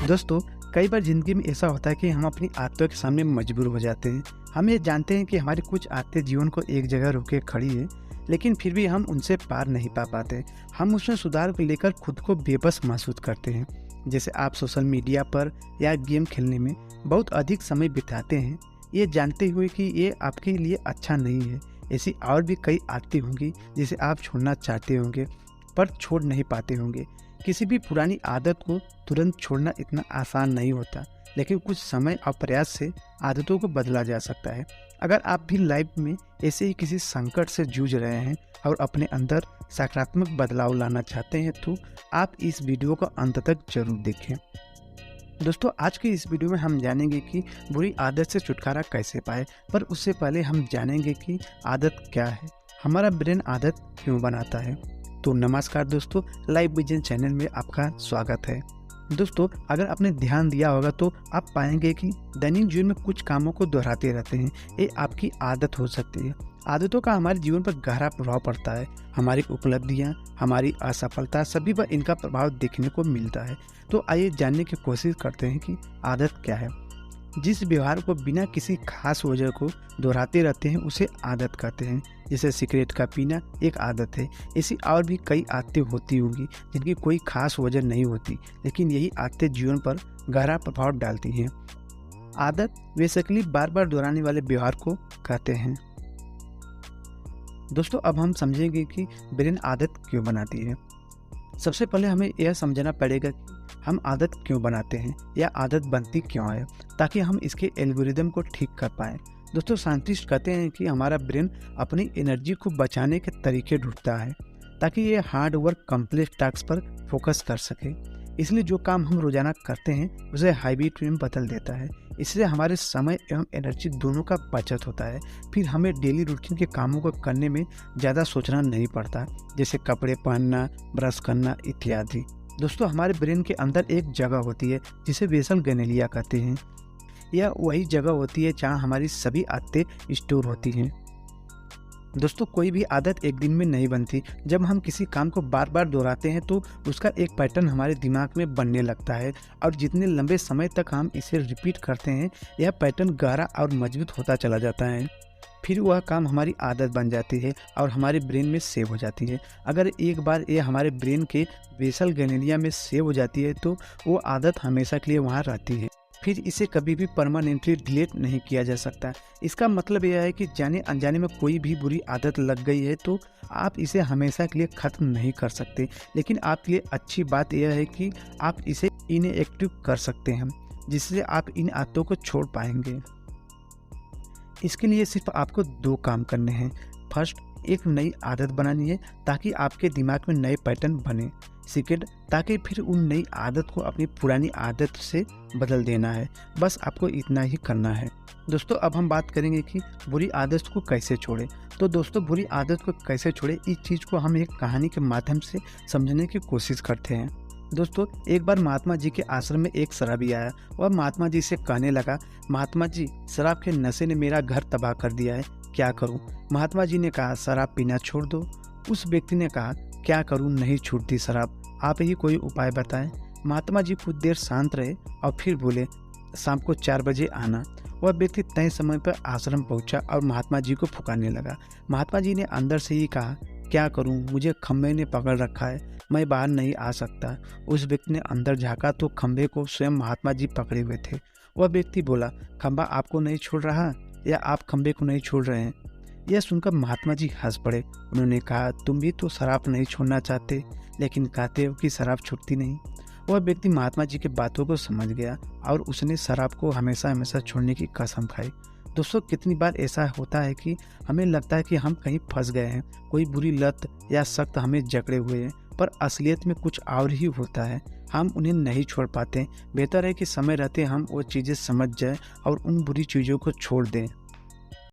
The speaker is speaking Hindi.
दोस्तों, कई बार ज़िंदगी में ऐसा होता है कि हम अपनी आदतों के सामने मजबूर हो जाते हैं। हम ये जानते हैं कि हमारी कुछ आदतें जीवन को एक जगह रोके खड़ी है, लेकिन फिर भी हम उनसे पार नहीं पा पाते। हम उसमें सुधार को लेकर खुद को बेबस महसूस करते हैं। जैसे आप सोशल मीडिया पर या गेम खेलने में बहुत अधिक समय बिताते हैं, ये जानते हुए कि ये आपके लिए अच्छा नहीं है। ऐसी और भी कई आदतें होंगी जिसे आप छोड़ना चाहते होंगे पर छोड़ नहीं पाते होंगे। किसी भी पुरानी आदत को तुरंत छोड़ना इतना आसान नहीं होता, लेकिन कुछ समय और प्रयास से आदतों को बदला जा सकता है। अगर आप भी लाइफ में ऐसे ही किसी संकट से जूझ रहे हैं और अपने अंदर सकारात्मक बदलाव लाना चाहते हैं तो आप इस वीडियो को अंत तक जरूर देखें। दोस्तों, आज की इस वीडियो में हम जानेंगे कि बुरी आदत से छुटकारा कैसे पाए, पर उससे पहले हम जानेंगे कि आदत क्या है, हमारा ब्रेन आदत क्यों बनाता है। तो नमस्कार दोस्तों, लाइफ विजन चैनल में आपका स्वागत है। दोस्तों, अगर आपने ध्यान दिया होगा तो आप पाएंगे कि दैनिक जीवन में कुछ कामों को दोहराते रहते हैं। ये आपकी आदत हो सकती है। आदतों का हमारे जीवन पर गहरा प्रभाव पड़ता है। हमारी उपलब्धियां, हमारी असफलता, सभी पर इनका प्रभाव देखने को मिलता है। तो आइए जानने की कोशिश करते हैं कि आदत क्या है। जिस व्यवहार को बिना किसी खास वजह को दोहराते रहते हैं उसे आदत कहते हैं। जैसे सिगरेट का पीना एक आदत है। ऐसी और भी कई आदतें होती होंगी जिनकी कोई खास वजह नहीं होती, लेकिन यही आदतें जीवन पर गहरा प्रभाव डालती हैं। आदत बेसिकली बार बार दोहराने वाले व्यवहार को कहते हैं। दोस्तों, अब हम समझेंगे कि ब्रेन आदत क्यों बनाती है। सबसे पहले हमें यह समझना पड़ेगा कि हम आदत क्यों बनाते हैं या आदत बनती क्यों है, ताकि हम इसके एल्गोरिदम को ठीक कर पाएं। दोस्तों, साइंटिस्ट कहते हैं कि हमारा ब्रेन अपनी एनर्जी को बचाने के तरीके ढूंढता है ताकि ये हार्ड वर्क कॉम्प्लेक्स टास्क पर फोकस कर सके। इसलिए जो काम हम रोजाना करते हैं उसे हैबिट में बदल देता है। इसलिए हमारे समय एवं एनर्जी दोनों का बचत होता है। फिर हमें डेली रूटीन के कामों को करने में ज़्यादा सोचना नहीं पड़ता, जैसे कपड़े पहनना, ब्रश करना इत्यादि। दोस्तों, हमारे ब्रेन के अंदर एक जगह होती है जिसे बेसल गैंग्लिया कहते हैं। यह वही जगह होती है जहाँ हमारी सभी आदतें स्टोर होती हैं। दोस्तों, कोई भी आदत एक दिन में नहीं बनती। जब हम किसी काम को बार बार दोहराते हैं तो उसका एक पैटर्न हमारे दिमाग में बनने लगता है, और जितने लंबे समय तक हम इसे रिपीट करते हैं यह पैटर्न गहरा और मजबूत होता चला जाता है। फिर वह काम हमारी आदत बन जाती है और हमारे ब्रेन में सेव हो जाती है। अगर एक बार ये हमारे ब्रेन के बेसल गैंग्लिया में सेव हो जाती है तो वो आदत हमेशा के लिए वहाँ रहती है। फिर इसे कभी भी परमानेंटली डिलीट नहीं किया जा सकता। इसका मतलब यह है कि जाने अनजाने में कोई भी बुरी आदत लग गई है तो आप इसे हमेशा के लिए ख़त्म नहीं कर सकते, लेकिन आपके लिए अच्छी बात यह है कि आप इसे इनएक्टिव कर सकते हैं, जिससे आप इन आदतों को छोड़ पाएंगे। इसके लिए सिर्फ आपको दो काम करने हैं। फर्स्ट, एक नई आदत बनानी है ताकि आपके दिमाग में नए पैटर्न बने। सेकेंड, ताकि फिर उन नई आदत को अपनी पुरानी आदत से बदल देना है। बस आपको इतना ही करना है। दोस्तों, अब हम बात करेंगे कि बुरी आदत को कैसे छोड़ें। तो दोस्तों, बुरी आदत को कैसे छोड़ें, इस चीज़ को हम एक कहानी के माध्यम से समझने की कोशिश करते हैं। दोस्तों, एक बार महात्मा जी के आश्रम में एक शराबी आया। वह महात्मा जी से कहने लगा, महात्मा जी, शराब के नशे ने मेरा घर तबाह कर दिया है, क्या करूं? महात्मा जी ने कहा, शराब पीना छोड़ दो। उस व्यक्ति ने कहा, क्या करूं, नहीं छूटती शराब, आप ही कोई उपाय बताएं। महात्मा जी कुछ देर शांत रहे और फिर बोले, शाम को 4 बजे आना। वह व्यक्ति तय समय पर आश्रम पहुंचा और महात्मा जी को पुकारने लगा। महात्मा जी ने अंदर से ही कहा, क्या करूं, मुझे खंबे ने पकड़ रखा है, मैं बाहर नहीं आ सकता। उस व्यक्ति ने अंदर झाँका तो खंबे को स्वयं महात्मा जी पकड़े हुए थे। वह व्यक्ति बोला, खंबा आपको नहीं छोड़ रहा या आप खंबे को नहीं छोड़ रहे हैं? यह सुनकर महात्मा जी हंस पड़े। उन्होंने कहा, तुम भी तो शराब नहीं छोड़ना चाहते, लेकिन कहते हो कि शराब छूटती नहीं। वह व्यक्ति महात्मा जी की बातों को समझ गया और उसने शराब को हमेशा हमेशा छोड़ने की कसम खाई। दोस्तों, कितनी बार ऐसा होता है कि हमें लगता है कि हम कहीं फंस गए हैं, कोई बुरी लत या सख्त हमें जकड़े हुए हैं, पर असलियत में कुछ और ही होता है। हम उन्हें नहीं छोड़ पाते। बेहतर है कि समय रहते हम वो चीज़ें समझ जाएं और उन बुरी चीज़ों को छोड़ दें।